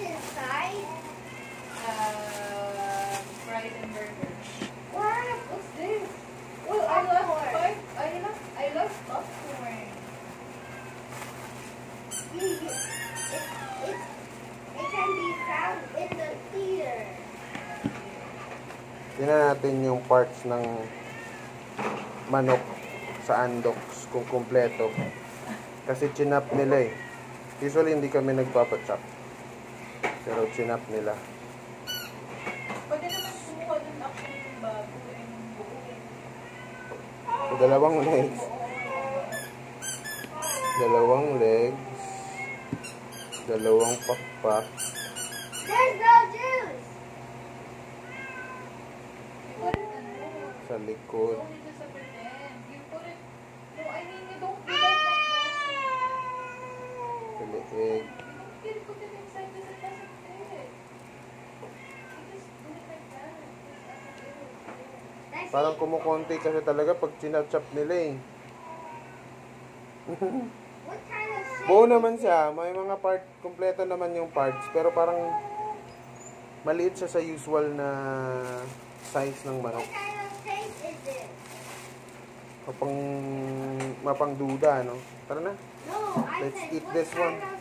inside? Fried and burger. What? What's this? Oh, I love popcorn. It can be found in the theater. Tingnan natin yung parts ng manok sa Andox kung kumpleto. Kasi chinap nila eh. Usually hindi kami nagpapachop. Pero chinap nila. Pwede naman kumuha dun ako yung bago and buo. Dalawang legs. Dalawang legs. Dalawang pakpak. There's no juice. You put it ano? Sa likod. You only just pretend. You put it. No, I mean you don't do that like that. Sa leeg. You don't put it inside because it doesn't fit. You just do it like that. That's Parang it. kumukonti kasi talaga pag chinachop nila eh. What kind of shape? Buo naman siya. May mga part, kumpleto naman yung parts. Pero parang maliit siya sa usual na size ng manok. What kind of shape is this? Mapangduda, no? Tara na. No, I Let's said, eat what this kind one. of